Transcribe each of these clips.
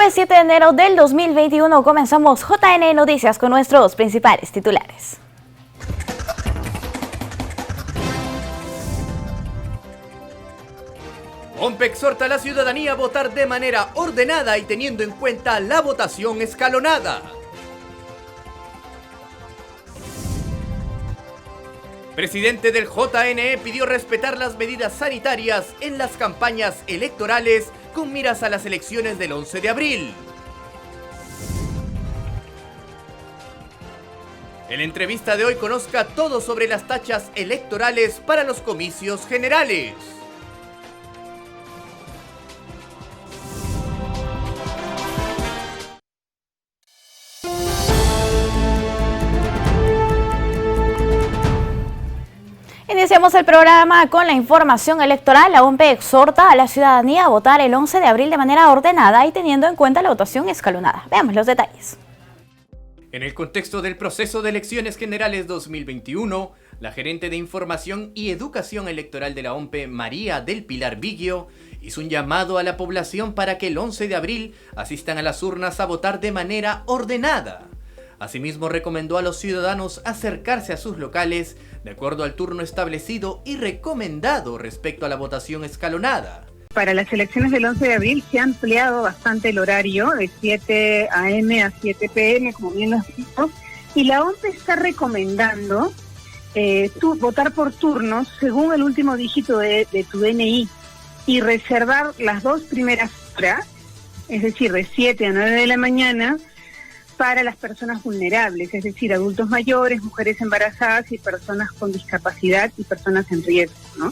Jueves 7 de enero del 2021 comenzamos JN Noticias con nuestros principales titulares. OMPE exhorta a la ciudadanía a votar de manera ordenada y teniendo en cuenta la votación escalonada. Presidente del JNE pidió respetar las medidas sanitarias en las campañas electorales con miras a las elecciones del 11 de abril. En la entrevista de hoy conozca todo sobre las tachas electorales para los comicios generales. Iniciamos el programa con la información electoral. La OMPE exhorta a la ciudadanía a votar el 11 de abril de manera ordenada y teniendo en cuenta la votación escalonada. Veamos los detalles. En el contexto del proceso de elecciones generales 2021, la gerente de Información y Educación Electoral de la OMPE, María del Pilar Viggio, hizo un llamado a la población para que el 11 de abril asistan a las urnas a votar de manera ordenada. Asimismo, recomendó a los ciudadanos acercarse a sus locales de acuerdo al turno establecido y recomendado respecto a la votación escalonada. Para las elecciones del 11 de abril se ha ampliado bastante el horario, de 7 a.m. a 7 p.m., como bien lo has visto, y la OMPE está recomendando votar por turnos según el último dígito de tu DNI y reservar las dos primeras horas, es decir, de 7 a 9 de la mañana, para las personas vulnerables, es decir, adultos mayores, mujeres embarazadas y personas con discapacidad y personas en riesgo, ¿no?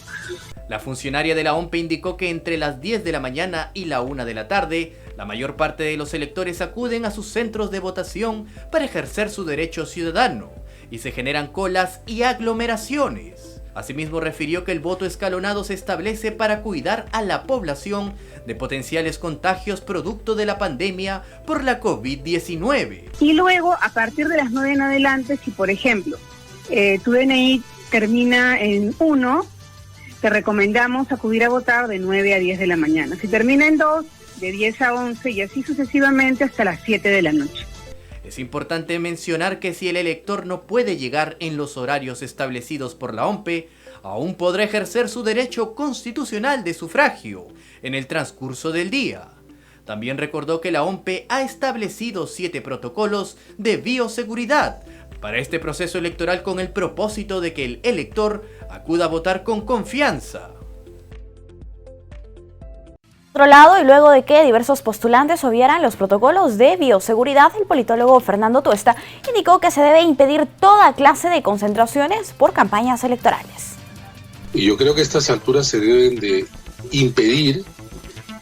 La funcionaria de la OMPE indicó que entre las 10 de la mañana y la 1 de la tarde, la mayor parte de los electores acuden a sus centros de votación para ejercer su derecho ciudadano y se generan colas y aglomeraciones. Asimismo, refirió que el voto escalonado se establece para cuidar a la población de potenciales contagios producto de la pandemia por la COVID-19. Y luego, a partir de las 9 en adelante, si por ejemplo tu DNI termina en 1, te recomendamos acudir a votar de 9 a 10 de la mañana. Si termina en 2, de 10 a 11 y así sucesivamente hasta las 7 de la noche. Es importante mencionar que si el elector no puede llegar en los horarios establecidos por la OMPE, aún podrá ejercer su derecho constitucional de sufragio en el transcurso del día. También recordó que la OMPE ha establecido 7 protocolos de bioseguridad para este proceso electoral con el propósito de que el elector acuda a votar con confianza. Por otro lado, y luego de que diversos postulantes obviaran los protocolos de bioseguridad, el politólogo Fernando Tuesta indicó que se debe impedir toda clase de concentraciones por campañas electorales. Y yo creo que a estas alturas se deben de impedir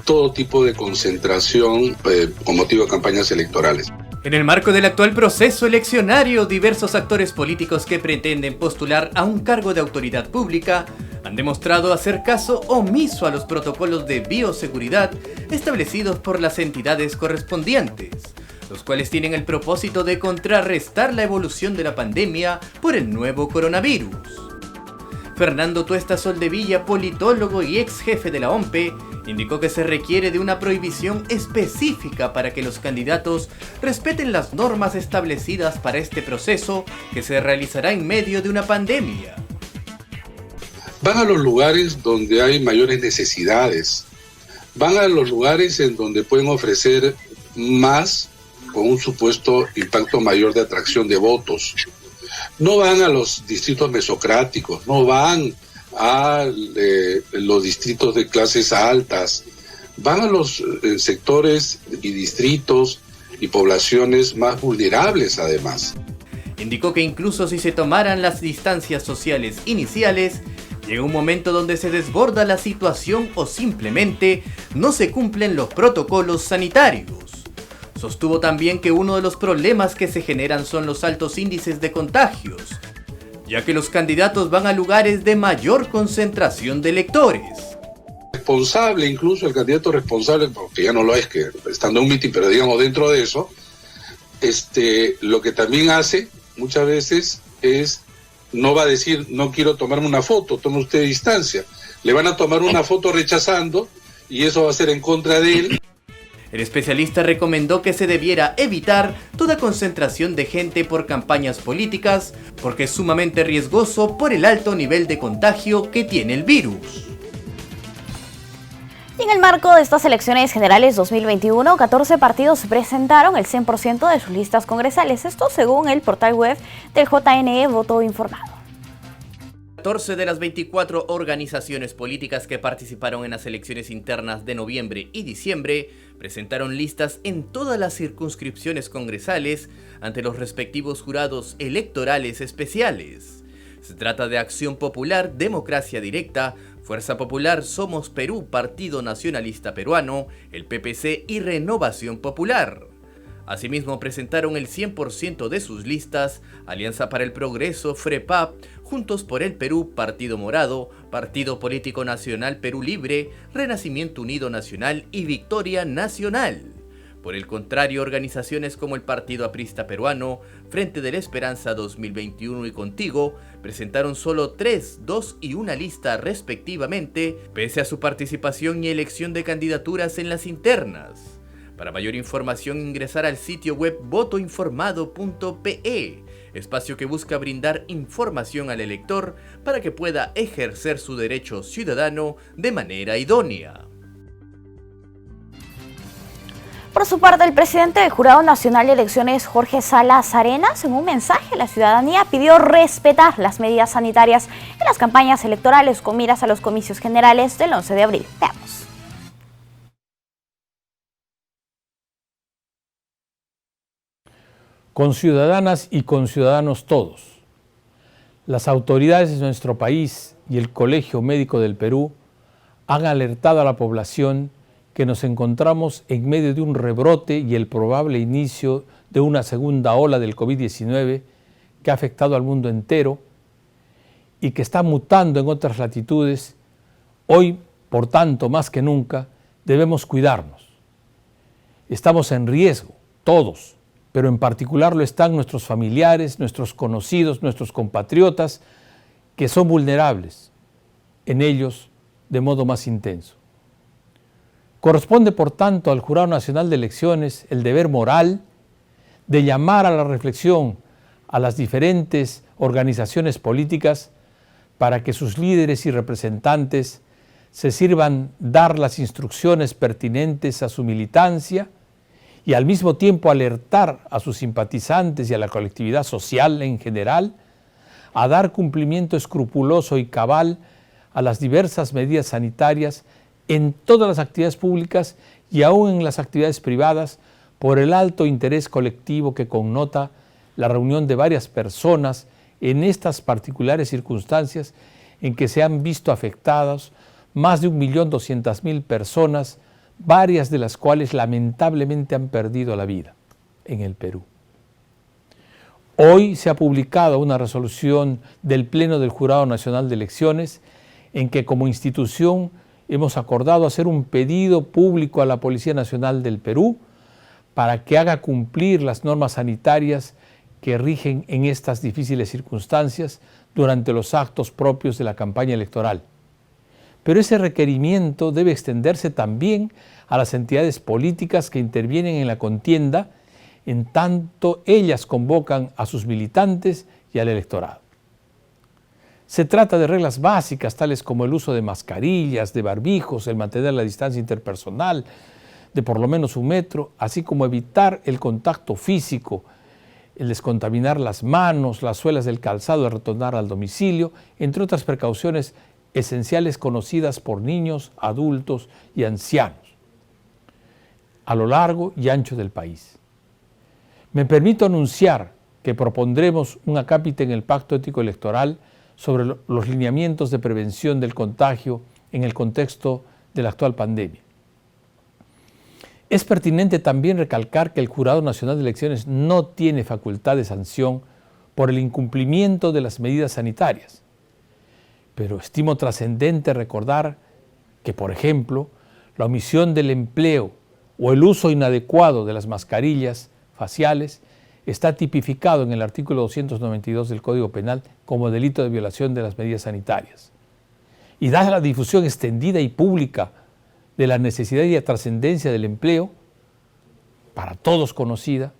todo tipo de concentración con motivo de campañas electorales. En el marco del actual proceso eleccionario, diversos actores políticos que pretenden postular a un cargo de autoridad pública han demostrado hacer caso omiso a los protocolos de bioseguridad establecidos por las entidades correspondientes, los cuales tienen el propósito de contrarrestar la evolución de la pandemia por el nuevo coronavirus. Fernando Tuesta Soldevilla, politólogo y ex jefe de la OMPE, indicó que se requiere de una prohibición específica para que los candidatos respeten las normas establecidas para este proceso que se realizará en medio de una pandemia. Van a los lugares donde hay mayores necesidades, van a los lugares en donde pueden ofrecer más con un supuesto impacto mayor de atracción de votos. No van a los distritos mesocráticos, no van a los distritos de clases altas, van a los sectores y distritos y poblaciones más vulnerables además. Indicó que incluso si se tomaran las distancias sociales iniciales, llega un momento donde se desborda la situación o simplemente no se cumplen los protocolos sanitarios. Sostuvo también que uno de los problemas que se generan son los altos índices de contagios, ya que los candidatos van a lugares de mayor concentración de electores. Responsable, incluso el candidato responsable, porque ya no lo es, que estando en un mitin, pero digamos dentro de eso, lo que también hace muchas veces es, no va a decir, no quiero tomarme una foto, tome usted distancia. Le van a tomar una foto rechazando y eso va a ser en contra de él. El especialista recomendó que se debiera evitar toda concentración de gente por campañas políticas porque es sumamente riesgoso por el alto nivel de contagio que tiene el virus. Y en el marco de estas elecciones generales 2021, 14 partidos presentaron el 100% de sus listas congresales, esto según el portal web del JNE Voto Informado. 14 de las 24 organizaciones políticas que participaron en las elecciones internas de noviembre y diciembre presentaron listas en todas las circunscripciones congresales ante los respectivos jurados electorales especiales. Se trata de Acción Popular, Democracia Directa, Fuerza Popular, Somos Perú, Partido Nacionalista Peruano, el PPC y Renovación Popular. Asimismo presentaron el 100% de sus listas Alianza para el Progreso, FREPAP, Juntos por el Perú, Partido Morado, Partido Político Nacional Perú Libre, Renacimiento Unido Nacional y Victoria Nacional. Por el contrario, organizaciones como el Partido Aprista Peruano, Frente de la Esperanza 2021 y Contigo presentaron solo 3, 2 y 1 lista respectivamente, pese a su participación y elección de candidaturas en las internas. Para mayor información, ingresar al sitio web votoinformado.pe, espacio que busca brindar información al elector para que pueda ejercer su derecho ciudadano de manera idónea. Por su parte, el presidente del Jurado Nacional de Elecciones, Jorge Salas Arenas, en un mensaje a la ciudadanía, pidió respetar las medidas sanitarias en las campañas electorales con miras a los comicios generales del 11 de abril. Veamos. Conciudadanas y conciudadanos todos, las autoridades de nuestro país y el Colegio Médico del Perú han alertado a la población que nos encontramos en medio de un rebrote y el probable inicio de una segunda ola del COVID-19 que ha afectado al mundo entero y que está mutando en otras latitudes. Hoy, por tanto, más que nunca, debemos cuidarnos. Estamos en riesgo, todos, pero en particular lo están nuestros familiares, nuestros conocidos, nuestros compatriotas, que son vulnerables, en ellos de modo más intenso. Corresponde, por tanto, al Jurado Nacional de Elecciones el deber moral de llamar a la reflexión a las diferentes organizaciones políticas para que sus líderes y representantes se sirvan dar las instrucciones pertinentes a su militancia y al mismo tiempo alertar a sus simpatizantes y a la colectividad social en general a dar cumplimiento escrupuloso y cabal a las diversas medidas sanitarias en todas las actividades públicas y aún en las actividades privadas por el alto interés colectivo que connota la reunión de varias personas en estas particulares circunstancias en que se han visto afectadas más de 1.200.000 personas, varias de las cuales lamentablemente han perdido la vida en el Perú. Hoy se ha publicado una resolución del Pleno del Jurado Nacional de Elecciones en que como institución hemos acordado hacer un pedido público a la Policía Nacional del Perú para que haga cumplir las normas sanitarias que rigen en estas difíciles circunstancias durante los actos propios de la campaña electoral. Pero ese requerimiento debe extenderse también a las entidades políticas que intervienen en la contienda, en tanto ellas convocan a sus militantes y al electorado. Se trata de reglas básicas tales como el uso de mascarillas, de barbijos, el mantener la distancia interpersonal de por lo menos 1 metro, así como evitar el contacto físico, el descontaminar las manos, las suelas del calzado de retornar al domicilio, entre otras precauciones esenciales conocidas por niños, adultos y ancianos a lo largo y ancho del país. Me permito anunciar que propondremos un acápite en el Pacto Ético Electoral sobre los lineamientos de prevención del contagio en el contexto de la actual pandemia. Es pertinente también recalcar que el Jurado Nacional de Elecciones no tiene facultad de sanción por el incumplimiento de las medidas sanitarias, pero estimo trascendente recordar que, por ejemplo, la omisión del empleo o el uso inadecuado de las mascarillas faciales está tipificado en el artículo 292 del Código Penal como delito de violación de las medidas sanitarias. Y dada la difusión extendida y pública de la necesidad y la trascendencia del empleo, para todos conocida,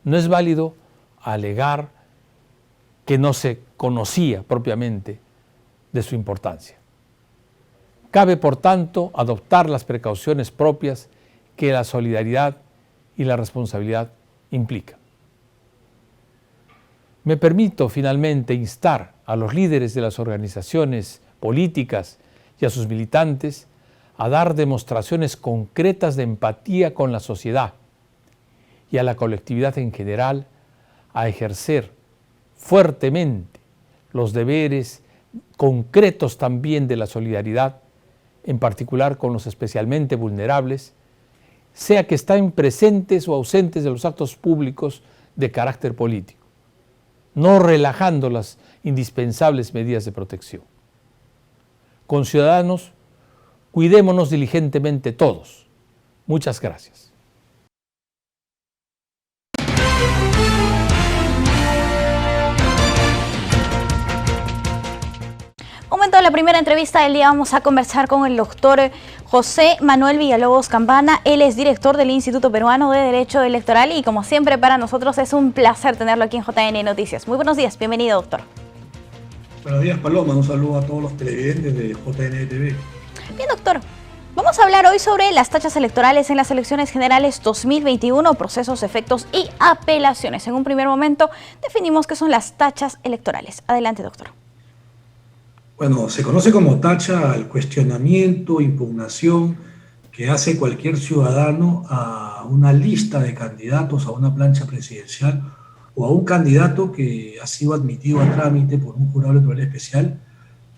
no es válido alegar que no se conocía propiamente de su importancia. Cabe, por tanto, adoptar las precauciones propias que la solidaridad y la responsabilidad implican. Me permito finalmente instar a los líderes de las organizaciones políticas y a sus militantes a dar demostraciones concretas de empatía con la sociedad y a la colectividad en general, a ejercer fuertemente los deberes concretos también de la solidaridad, en particular con los especialmente vulnerables, sea que estén presentes o ausentes de los actos públicos de carácter político, no relajando las indispensables medidas de protección. Conciudadanos, cuidémonos diligentemente todos. Muchas gracias. Momento de la primera entrevista del día, vamos a conversar con el doctor José Manuel Villalobos Campana. Él es director del Instituto Peruano de Derecho Electoral y, como siempre, para nosotros es un placer tenerlo aquí en JN Noticias. Muy buenos días, bienvenido, doctor. Buenos días, Paloma. Un saludo a todos los televidentes de JN TV. Bien, doctor. Vamos a hablar hoy sobre las tachas electorales en las elecciones generales 2021, procesos, efectos y apelaciones. En un primer momento definimos qué son las tachas electorales. Adelante, doctor. Bueno, se conoce como tacha al cuestionamiento, impugnación que hace cualquier ciudadano a una lista de candidatos, a una plancha presidencial o a un candidato que ha sido admitido a trámite por un jurado electoral especial,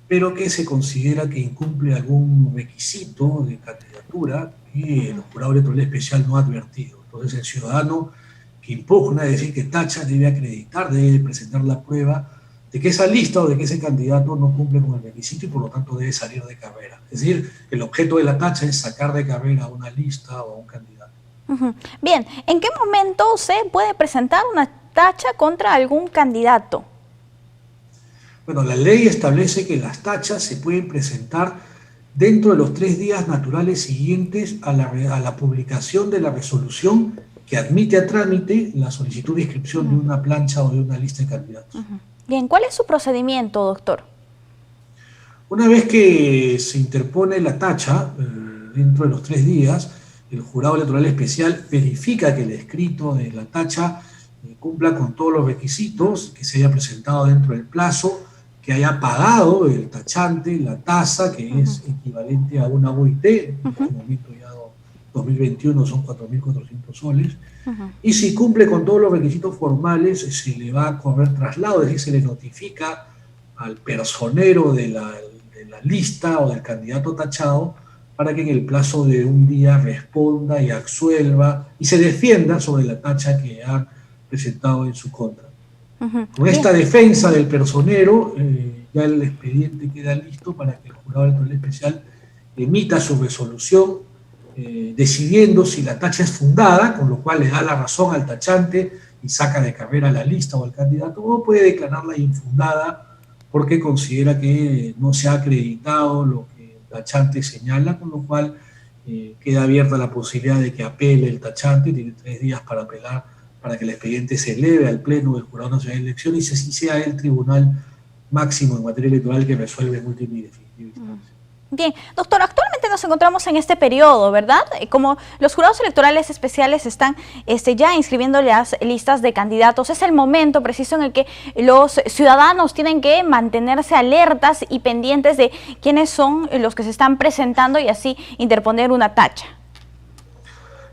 pero que se considera que incumple algún requisito de candidatura que el jurado electoral especial no ha advertido. Entonces el ciudadano que impugna, es decir, que tacha, debe acreditar, debe presentar la prueba de que esa lista o de que ese candidato no cumple con el requisito y por lo tanto debe salir de carrera. Es decir, el objeto de la tacha es sacar de carrera a una lista o a un candidato. Bien, ¿en qué momento se puede presentar una tacha contra algún candidato? Bueno, la ley establece que las tachas se pueden presentar dentro de los 3 días naturales siguientes a la publicación de la resolución que admite a trámite la solicitud de inscripción de una plancha o de una lista de candidatos. Bien, ¿cuál es su procedimiento, doctor? Una vez que se interpone la tacha, dentro de los 3 días, el jurado electoral especial verifica que el escrito de la tacha cumpla con todos los requisitos, que se haya presentado dentro del plazo, que haya pagado el tachante la tasa, que es equivalente a una UIT, en este momento ya 2021 son 4.400 soles, y si cumple con todos los requisitos formales, se le va a correr traslado, es decir, se le notifica al personero de la lista o del candidato tachado para que en el plazo de un día responda y absuelva y se defienda sobre la tacha que ha presentado en su contra. Con esta defensa del personero, ya el expediente queda listo para que el jurado electoral especial emita su resolución decidiendo si la tacha es fundada, con lo cual le da la razón al tachante y saca de carrera la lista o al candidato, o puede declararla infundada porque considera que no se ha acreditado lo que el tachante señala, con lo cual queda abierta la posibilidad de que apele el tachante, tiene 3 días para apelar, para que el expediente se eleve al Pleno del Jurado Nacional de Elecciones y sea el tribunal máximo en materia electoral que resuelve en última y definitiva instancia. Bien, doctor, actualmente nos encontramos en este periodo, ¿verdad? Como los jurados electorales especiales están ya inscribiendo las listas de candidatos, es el momento preciso en el que los ciudadanos tienen que mantenerse alertas y pendientes de quiénes son los que se están presentando y así interponer una tacha.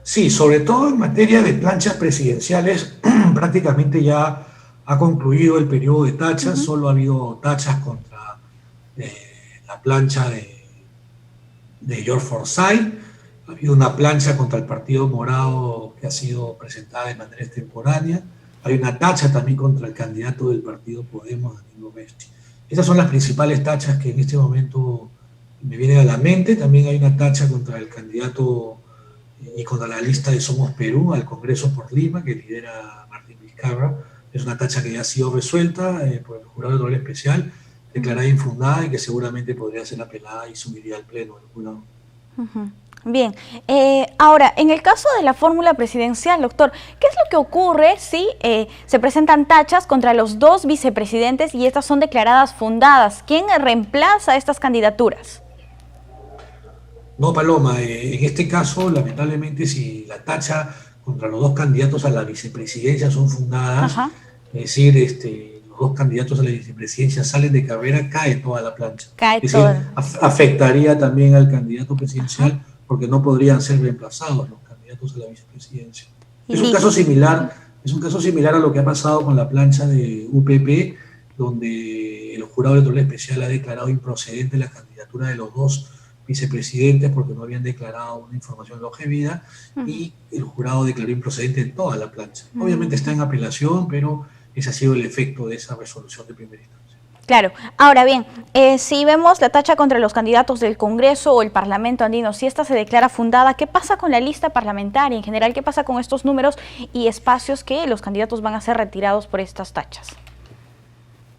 Sí, sobre todo en materia de planchas presidenciales, prácticamente ya ha concluido el periodo de tachas, solo ha habido tachas contra la plancha de George Forsyth, ha habido una plancha contra el Partido Morado que ha sido presentada de manera extemporánea, hay una tacha también contra el candidato del Partido Podemos, Danilo Besti. Esas son las principales tachas que en este momento me vienen a la mente. También hay una tacha contra el candidato y contra la lista de Somos Perú al Congreso por Lima, que lidera Martín Vizcarra. Es una tacha que ya ha sido resuelta por el jurado electoral especial, declarada infundada y que seguramente podría ser apelada y subiría al Pleno del jurado. Bien, ahora, en el caso de la fórmula presidencial, doctor, ¿qué es lo que ocurre si se presentan tachas contra los dos vicepresidentes y estas son declaradas fundadas? ¿Quién reemplaza estas candidaturas? No, Paloma, en este caso, lamentablemente, si la tacha contra los dos candidatos a la vicepresidencia son fundadas, Ajá. es decir, los dos candidatos a la vicepresidencia salen de carrera, cae toda la plancha. Cae Es toda. decir, afectaría también al candidato presidencial. Ajá. Porque no podrían ser reemplazados los candidatos a la vicepresidencia. Es un caso similar a lo que ha pasado con la plancha de UPP, donde el jurado electoral especial ha declarado improcedente la candidatura de los dos vicepresidentes porque no habían declarado una información de longevidad, y el jurado declaró improcedente en toda la plancha. Obviamente está en apelación, pero ese ha sido el efecto de esa resolución de primera instancia. Claro. Ahora bien, si vemos la tacha contra los candidatos del Congreso o el Parlamento andino, si esta se declara fundada, ¿qué pasa con la lista parlamentaria? En general, ¿qué pasa con estos números y espacios que los candidatos van a ser retirados por estas tachas?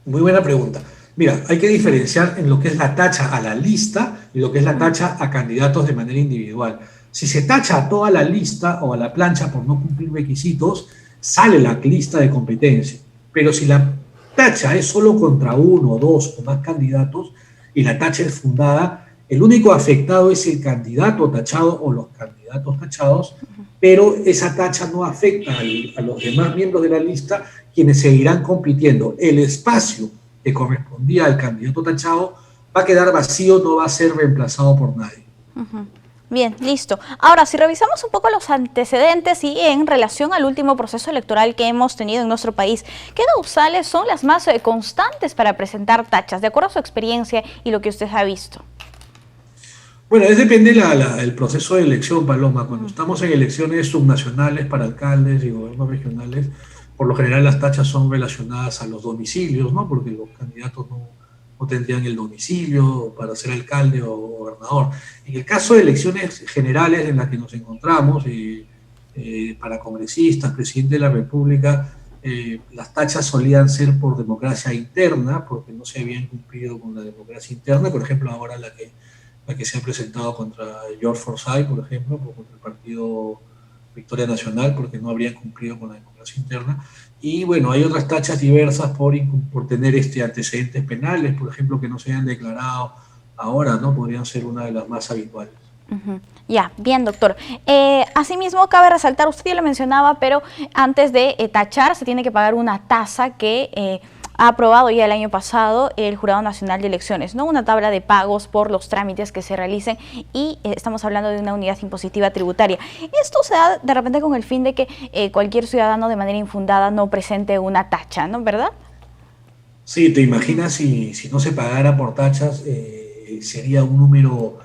Muy buena pregunta. Mira, hay que diferenciar en lo que es la tacha a la lista y lo que es la tacha a candidatos de manera individual. Si se tacha a toda la lista o a la plancha por no cumplir requisitos, sale la lista de competencia. Pero si la tacha es solo contra uno, dos o más candidatos y la tacha es fundada, el único afectado es el candidato tachado o los candidatos tachados, pero esa tacha no afecta a los demás miembros de la lista, quienes seguirán compitiendo. El espacio que correspondía al candidato tachado va a quedar vacío, no va a ser reemplazado por nadie. Bien, listo. Ahora, si revisamos un poco los antecedentes y en relación al último proceso electoral que hemos tenido en nuestro país, ¿qué causales son las más constantes para presentar tachas, de acuerdo a su experiencia y lo que usted ha visto? Bueno, depende el proceso de elección, Paloma. Cuando estamos en elecciones subnacionales para alcaldes y gobiernos regionales, por lo general las tachas son relacionadas a los domicilios, ¿no? Porque los candidatos no tendrían el domicilio para ser alcalde o gobernador. En el caso de elecciones generales en las que nos encontramos, para congresistas, presidente de la República, las tachas solían ser por democracia interna, porque no se habían cumplido con la democracia interna. Por ejemplo, ahora la que se ha presentado contra George Forsyth, por ejemplo, contra el partido Victoria Nacional, porque no habrían cumplido con la democracia interna. Y bueno, hay otras tachas diversas por tener antecedentes penales, por ejemplo, que no se hayan declarado ahora, ¿no? Podrían ser una de las más habituales. Ya, bien, doctor. Asimismo, cabe resaltar, usted ya lo mencionaba, pero antes de tachar se tiene que pagar una tasa que ha aprobado ya el año pasado el Jurado Nacional de Elecciones, ¿no? Una tabla de pagos por los trámites que se realicen y estamos hablando de una unidad impositiva tributaria. Esto se da de repente con el fin de que cualquier ciudadano de manera infundada no presente una tacha, ¿no? ¿Verdad? Sí, te imaginas si no se pagara por tachas, sería un número,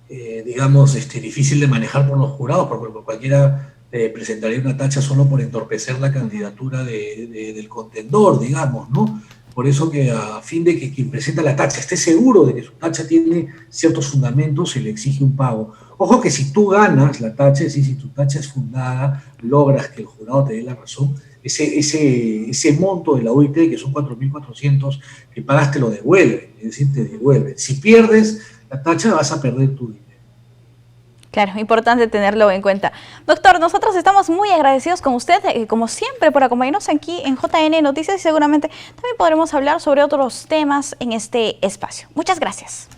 digamos, difícil de manejar por los jurados, porque cualquiera presentaría una tacha solo por entorpecer la candidatura del contendor, digamos, ¿no? Por eso que a fin de que quien presenta la tacha esté seguro de que su tacha tiene ciertos fundamentos, se le exige un pago. Ojo que si tú ganas la tacha, es decir, si tu tacha es fundada, logras que el jurado te dé la razón, ese monto de la OIT, que son 4.400 que pagaste, lo devuelve, es decir, te devuelve. Si pierdes la tacha, vas a perder tu dinero. Claro, importante tenerlo en cuenta. Doctor, nosotros estamos muy agradecidos con usted, como siempre, por acompañarnos aquí en JN Noticias y seguramente también podremos hablar sobre otros temas en este espacio. Muchas gracias.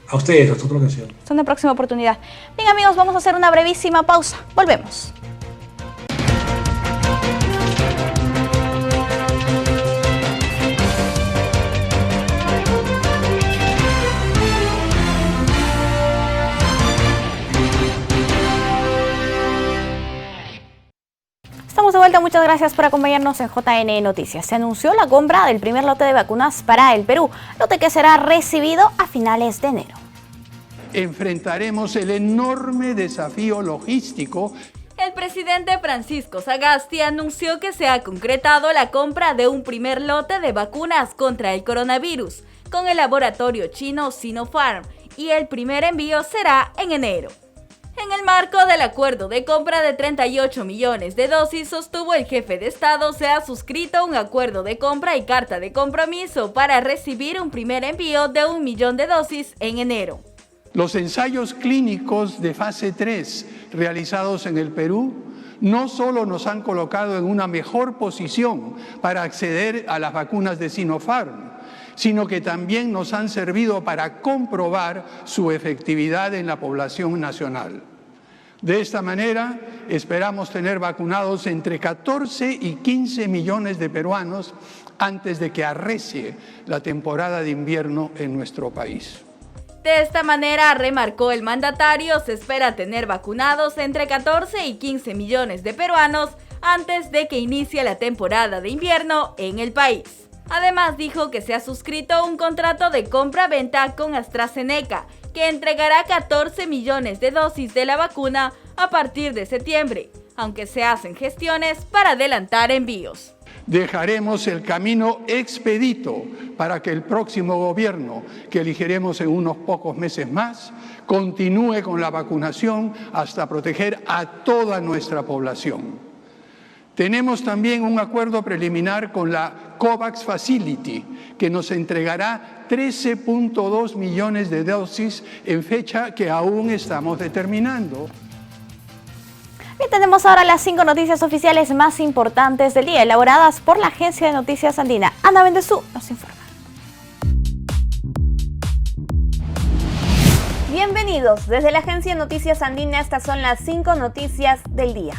A ustedes, hasta otra ocasión. Hasta una próxima oportunidad. Bien, amigos, vamos a hacer una brevísima pausa. Volvemos. Estamos de vuelta, muchas gracias por acompañarnos en JN Noticias. Se anunció la compra del primer lote de vacunas para el Perú, lote que será recibido a finales de enero. Enfrentaremos el enorme desafío logístico. El presidente Francisco Sagasti anunció que se ha concretado la compra de un primer lote de vacunas contra el coronavirus con el laboratorio chino Sinopharm y el primer envío será en enero. En el marco del acuerdo de compra de 38 millones de dosis, sostuvo el jefe de Estado, se ha suscrito un acuerdo de compra y carta de compromiso para recibir un primer envío de 1 millón de dosis en enero. Los ensayos clínicos de fase 3 realizados en el Perú no solo nos han colocado en una mejor posición para acceder a las vacunas de Sinopharm, sino que también nos han servido para comprobar su efectividad en la población nacional. De esta manera, esperamos tener vacunados entre 14 y 15 millones de peruanos antes de que arrecie la temporada de invierno en nuestro país. De esta manera, remarcó el mandatario, se espera tener vacunados entre 14 y 15 millones de peruanos antes de que inicie la temporada de invierno en el país. Además, dijo que se ha suscrito un contrato de compra-venta con AstraZeneca, que entregará 14 millones de dosis de la vacuna a partir de septiembre, aunque se hacen gestiones para adelantar envíos. Dejaremos el camino expedito para que el próximo gobierno, que elegiremos en unos pocos meses más, continúe con la vacunación hasta proteger a toda nuestra población. Tenemos también un acuerdo preliminar con la COVAX Facility, que nos entregará 13.2 millones de dosis en fecha que aún estamos determinando. Bien, tenemos ahora las 5 noticias oficiales más importantes del día, elaboradas por la Agencia de Noticias Andina. Ana Bendezú nos informa. Bienvenidos, desde la Agencia de Noticias Andina, estas son las 5 noticias del día.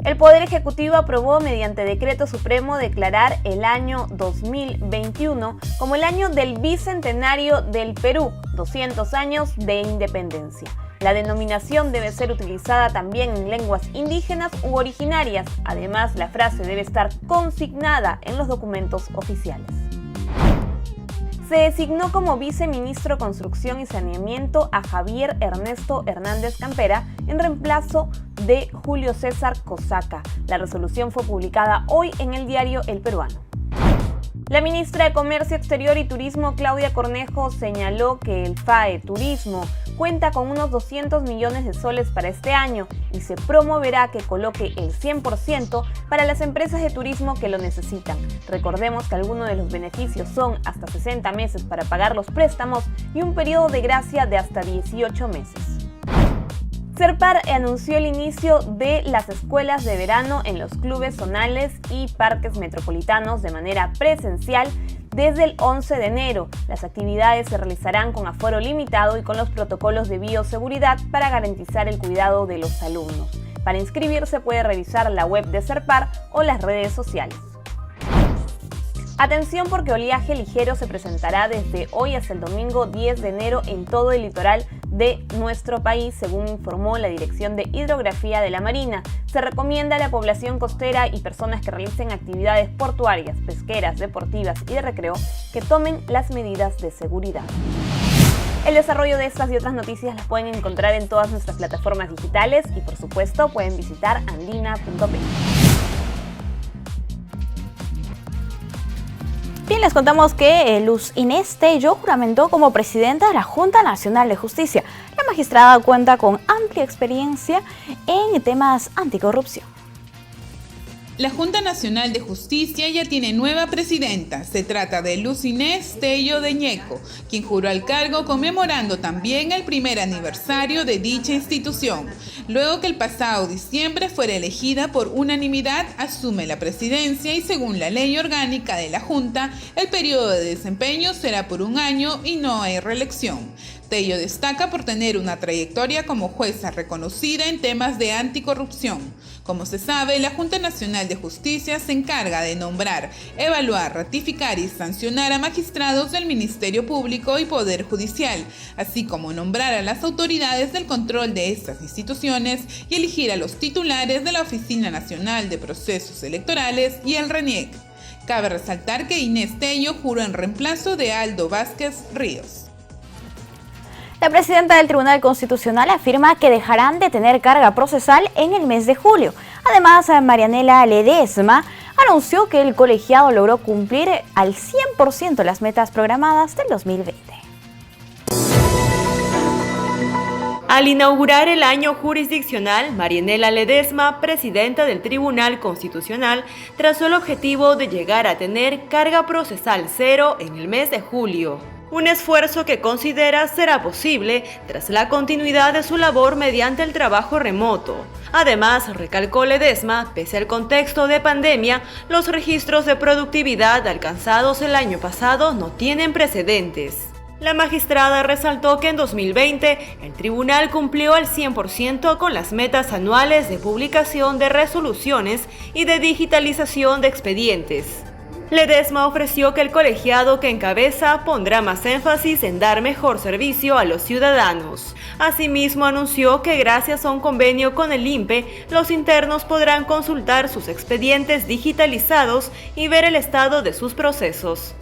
El Poder Ejecutivo aprobó mediante decreto supremo declarar el año 2021 como el año del Bicentenario del Perú, 200 años de independencia. La denominación debe ser utilizada también en lenguas indígenas u originarias. Además, la frase debe estar consignada en los documentos oficiales. Se designó como viceministro Construcción y Saneamiento a Javier Ernesto Hernández Campera en reemplazo de Julio César Cosaca. La resolución fue publicada hoy en el diario El Peruano. La ministra de Comercio Exterior y Turismo, Claudia Cornejo, señaló que el FAE Turismo cuenta con unos 200 millones de soles para este año y se promoverá que coloque el 100% para las empresas de turismo que lo necesitan. Recordemos que algunos de los beneficios son hasta 60 meses para pagar los préstamos y un periodo de gracia de hasta 18 meses. Serpar anunció el inicio de las escuelas de verano en los clubes zonales y parques metropolitanos de manera presencial desde el 11 de enero. Las actividades se realizarán con aforo limitado y con los protocolos de bioseguridad para garantizar el cuidado de los alumnos. Para inscribirse puede revisar la web de Serpar o las redes sociales. Atención, porque oleaje ligero se presentará desde hoy hasta el domingo 10 de enero en todo el litoral de nuestro país, según informó la Dirección de Hidrografía de la Marina. Se recomienda a la población costera y personas que realicen actividades portuarias, pesqueras, deportivas y de recreo que tomen las medidas de seguridad. El desarrollo de estas y otras noticias las pueden encontrar en todas nuestras plataformas digitales y, por supuesto, pueden visitar andina.p. Bien, les contamos que Luz Inés Tello juramentó como presidenta de la Junta Nacional de Justicia. La magistrada cuenta con amplia experiencia en temas anticorrupción. La Junta Nacional de Justicia ya tiene nueva presidenta. Se trata de Luz Inés Tello de Ñeco, quien juró al cargo conmemorando también el primer aniversario de dicha institución. Luego que el pasado diciembre fuera elegida por unanimidad, asume la presidencia y, según la ley orgánica de la Junta, el periodo de desempeño será por 1 año y no hay reelección. Tello destaca por tener una trayectoria como jueza reconocida en temas de anticorrupción. Como se sabe, la Junta Nacional de Justicia se encarga de nombrar, evaluar, ratificar y sancionar a magistrados del Ministerio Público y Poder Judicial, así como nombrar a las autoridades del control de estas instituciones y elegir a los titulares de la Oficina Nacional de Procesos Electorales y el RENIEC. Cabe resaltar que Inés Tello juró en reemplazo de Aldo Vázquez Ríos. La presidenta del Tribunal Constitucional afirma que dejarán de tener carga procesal en el mes de julio. Además, Marianela Ledesma anunció que el colegiado logró cumplir al 100% las metas programadas del 2020. Al inaugurar el año jurisdiccional, Marianela Ledesma, presidenta del Tribunal Constitucional, trazó el objetivo de llegar a tener carga procesal cero en el mes de julio. un esfuerzo que considera será posible tras la continuidad de su labor mediante el trabajo remoto. Además, recalcó Ledesma, pese al contexto de pandemia, los registros de productividad alcanzados el año pasado no tienen precedentes. La magistrada resaltó que en 2020 el tribunal cumplió al 100% con las metas anuales de publicación de resoluciones y de digitalización de expedientes. Ledesma ofreció que el colegiado que encabeza pondrá más énfasis en dar mejor servicio a los ciudadanos. Asimismo, anunció que gracias a un convenio con el INPE, los internos podrán consultar sus expedientes digitalizados y ver el estado de sus procesos.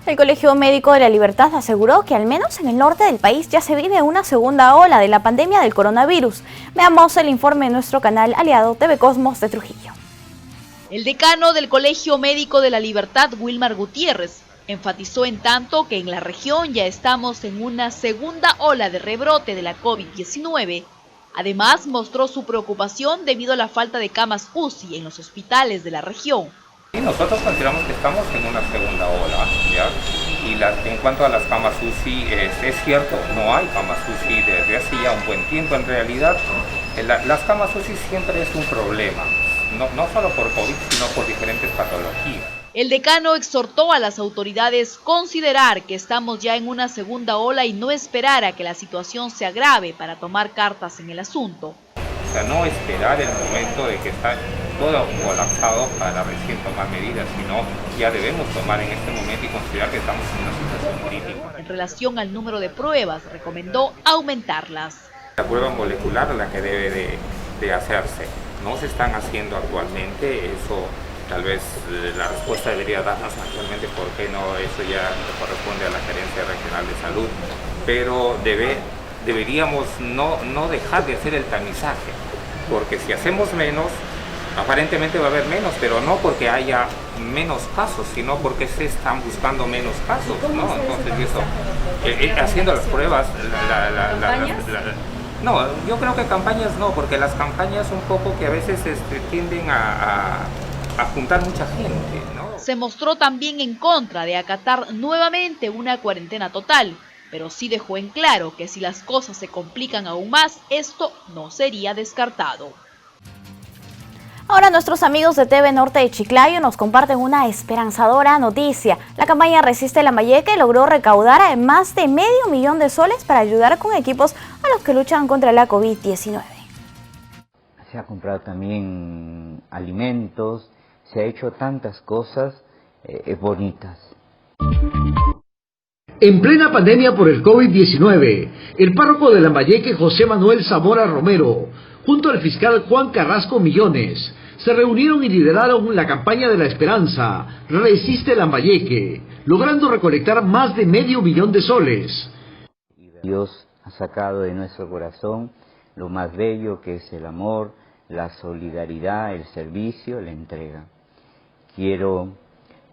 El Colegio Médico de la Libertad aseguró que al menos en el norte del país ya se vive una segunda ola de la pandemia del coronavirus. Veamos el informe en nuestro canal aliado TV Cosmos de Trujillo. El decano del Colegio Médico de la Libertad, Wilmar Gutiérrez, enfatizó en tanto que en la región ya estamos en una segunda ola de rebrote de la COVID-19. Además, mostró su preocupación debido a la falta de camas UCI en los hospitales de la región. Y nosotros consideramos que estamos en una segunda ola, ¿ya? Y en cuanto a las camas UCI, es cierto, no hay camas UCI desde hace ya un buen tiempo. En realidad, las camas UCI siempre es un problema. No solo por COVID, sino por diferentes patologías. El decano exhortó a las autoridades considerar que estamos ya en una segunda ola y no esperar a que la situación se agrave para tomar cartas en el asunto. O sea, no esperar el momento de que está todo colapsado para recién tomar medidas, sino ya debemos tomar en este momento y considerar que estamos en una situación crítica. En relación al número de pruebas, recomendó aumentarlas. La prueba molecular es la que debe de hacerse. No se están haciendo actualmente, eso tal vez la respuesta debería darnos actualmente, porque no, eso ya corresponde a la Gerencia Regional de Salud, pero deberíamos no dejar de hacer el tamizaje, porque si hacemos menos, aparentemente va a haber menos, pero no porque haya menos casos, sino porque se están buscando menos casos, ¿no? Entonces eso, haciendo las pruebas, no, yo creo que campañas no, porque las campañas un poco que a veces tienden a juntar mucha gente, ¿no? Se mostró también en contra de acatar nuevamente una cuarentena total, pero sí dejó en claro que si las cosas se complican aún más, esto no sería descartado. Ahora nuestros amigos de TV Norte de Chiclayo nos comparten una esperanzadora noticia. La campaña Resiste Lambayeque logró recaudar más de $500,000 de soles para ayudar con equipos a los que luchan contra la COVID-19. Se ha comprado también alimentos, se ha hecho tantas cosas bonitas. En plena pandemia por el COVID-19, el párroco de Lambayeque, José Manuel Zamora Romero, junto al fiscal Juan Carrasco Millones, se reunieron y lideraron la campaña de la esperanza Resiste Lambayeque, logrando recolectar más de $500,000 de soles. Dios ha sacado de nuestro corazón lo más bello, que es el amor, la solidaridad, el servicio, la entrega. Quiero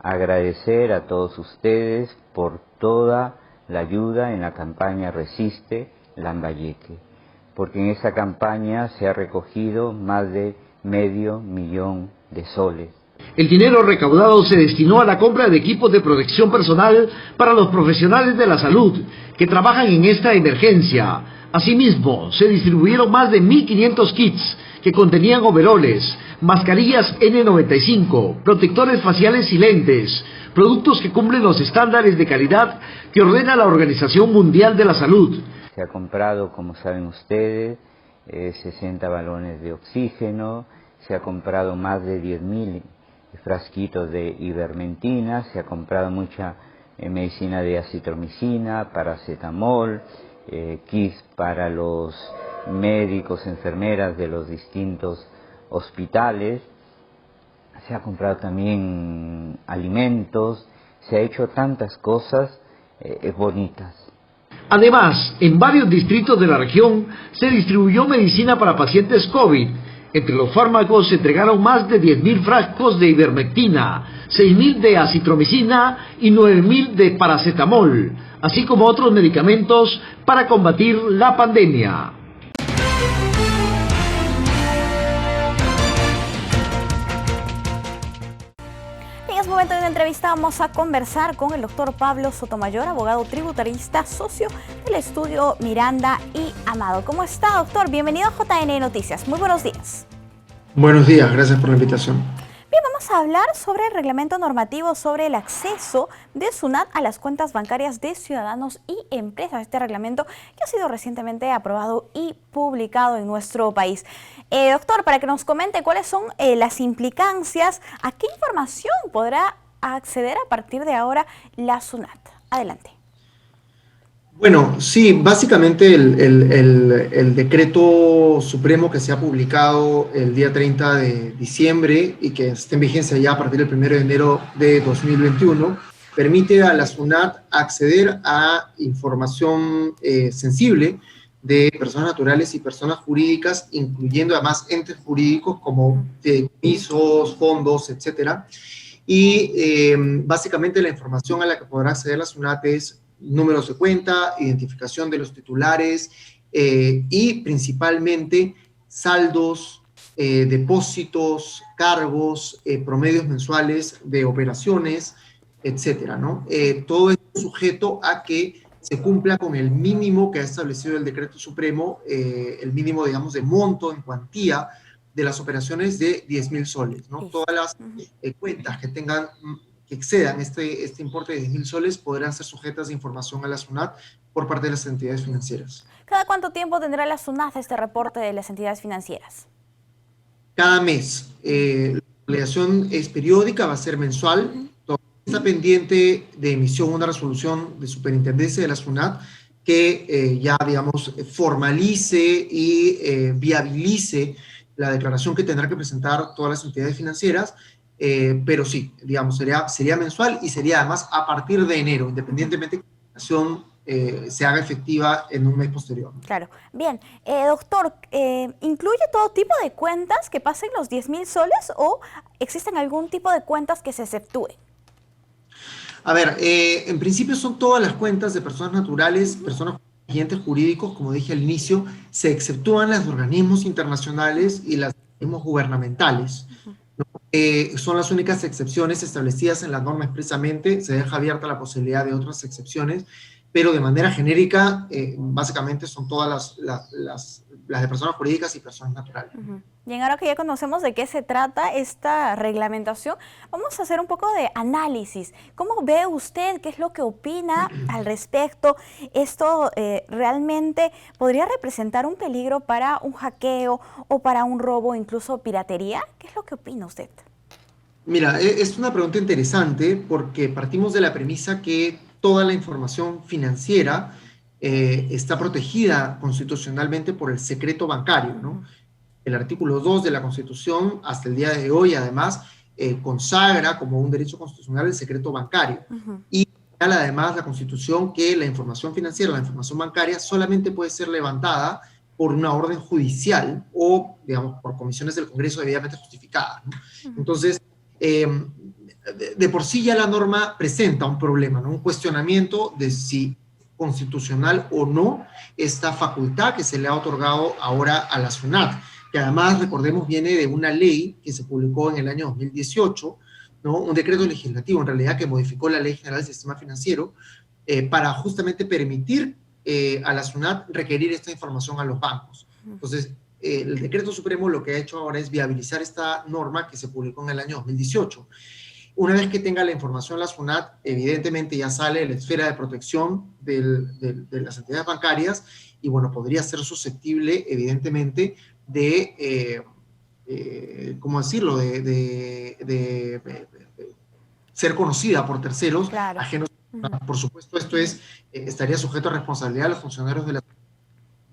agradecer a todos ustedes por toda la ayuda en la campaña Resiste Lambayeque, porque en esa campaña se ha recogido más de $500,000 de soles. El dinero recaudado se destinó a la compra de equipos de protección personal para los profesionales de la salud que trabajan en esta emergencia. Asimismo, se distribuyeron más de 1.500 kits que contenían overoles, mascarillas N95, protectores faciales y lentes, productos que cumplen los estándares de calidad que ordena la Organización Mundial de la Salud. Se ha comprado, como saben ustedes, 60 balones de oxígeno, se ha comprado más de 10.000 frasquitos de ivermectina, se ha comprado mucha medicina de acitromicina, paracetamol, kits para los médicos, enfermeras de los distintos hospitales, se ha comprado también alimentos, se ha hecho tantas cosas bonitas. Además, en varios distritos de la región se distribuyó medicina para pacientes COVID. Entre los fármacos se entregaron más de 10.000 frascos de ivermectina, 6.000 de acitromicina y 9.000 de paracetamol, así como otros medicamentos para combatir la pandemia. Es momento de la entrevista vamos a conversar con el doctor Pablo Sotomayor, abogado tributarista, socio del estudio Miranda y Amado. ¿Cómo está, doctor? Bienvenido a JN Noticias. Muy buenos días. Buenos días, gracias por la invitación. Bien, vamos a hablar sobre el reglamento normativo sobre el acceso de SUNAT a las cuentas bancarias de ciudadanos y empresas. Este reglamento que ha sido recientemente aprobado y publicado en nuestro país. Doctor, para que nos comente cuáles son las implicancias, ¿a qué información podrá acceder a partir de ahora la SUNAT? Adelante. Bueno, sí, básicamente el decreto supremo que se ha publicado el día 30 de diciembre y que está en vigencia ya a partir del 1 de enero de 2021, permite a la SUNAT acceder a información sensible de personas naturales y personas jurídicas, incluyendo además entes jurídicos como fideicomisos, fondos, etcétera. Y básicamente la información a la que podrá acceder la SUNAT es números de cuenta, identificación de los titulares y principalmente saldos, depósitos, cargos, promedios mensuales de operaciones, etcétera, ¿no? Todo es sujeto a que se cumpla con el mínimo que ha establecido el decreto supremo, el mínimo, digamos, de monto en cuantía de las operaciones de 10.000 soles, ¿no? Todas las cuentas que tengan, que excedan este importe de 10.000 soles podrán ser sujetas de información a la SUNAT por parte de las entidades financieras. ¿Cada cuánto tiempo tendrá la SUNAT este reporte de las entidades financieras? Cada mes. La obligación es periódica, va a ser mensual. Está pendiente de emisión una resolución de superintendencia de la SUNAT que ya, digamos, formalice y viabilice la declaración que tendrá que presentar todas las entidades financieras. Pero sí, digamos, sería mensual y sería además a partir de enero, independientemente de que la acción se haga efectiva en un mes posterior. Claro. Bien, doctor, ¿incluye todo tipo de cuentas que pasen los 10.000 soles o existen algún tipo de cuentas que se exceptúen? A ver, en principio son todas las cuentas de personas naturales, personas y entes jurídicos, como dije al inicio, se exceptúan las de organismos internacionales y las de organismos gubernamentales. Son las únicas excepciones establecidas en la norma expresamente, se deja abierta la posibilidad de otras excepciones, pero de manera genérica, básicamente son todas las de personas jurídicas y personas naturales. Bien, ahora que ya conocemos de qué se trata esta reglamentación, vamos a hacer un poco de análisis. ¿Cómo ve usted? ¿Qué es lo que opina al respecto? ¿Esto realmente podría representar un peligro para un hackeo o para un robo, incluso piratería? ¿Qué es lo que opina usted? Mira, es una pregunta interesante porque partimos de la premisa que toda la información financiera está protegida constitucionalmente por el secreto bancario, ¿no? El artículo 2 de la Constitución, hasta el día de hoy, además, consagra como un derecho constitucional el secreto bancario. Y además la Constitución que la información financiera, la información bancaria, solamente puede ser levantada por una orden judicial o, digamos, por comisiones del Congreso debidamente justificadas, ¿no? Entonces, de por sí ya la norma presenta un problema, ¿no? Un cuestionamiento de si constitucional o no esta facultad que se le ha otorgado ahora a la SUNAT, que además, recordemos, viene de una ley que se publicó en el año 2018, ¿no? Un decreto legislativo en realidad que modificó la Ley General del Sistema Financiero para justamente permitir a la SUNAT requerir esta información a los bancos. Entonces, el decreto supremo lo que ha hecho ahora es viabilizar esta norma que se publicó en el año 2018. Una vez que tenga la información la SUNAT, evidentemente ya sale de la esfera de protección de las entidades bancarias y, bueno, podría ser susceptible, evidentemente, de, ¿cómo decirlo?, de ser conocida por terceros ajenos. Por supuesto, esto estaría sujeto a responsabilidad de los funcionarios de la SUNAT,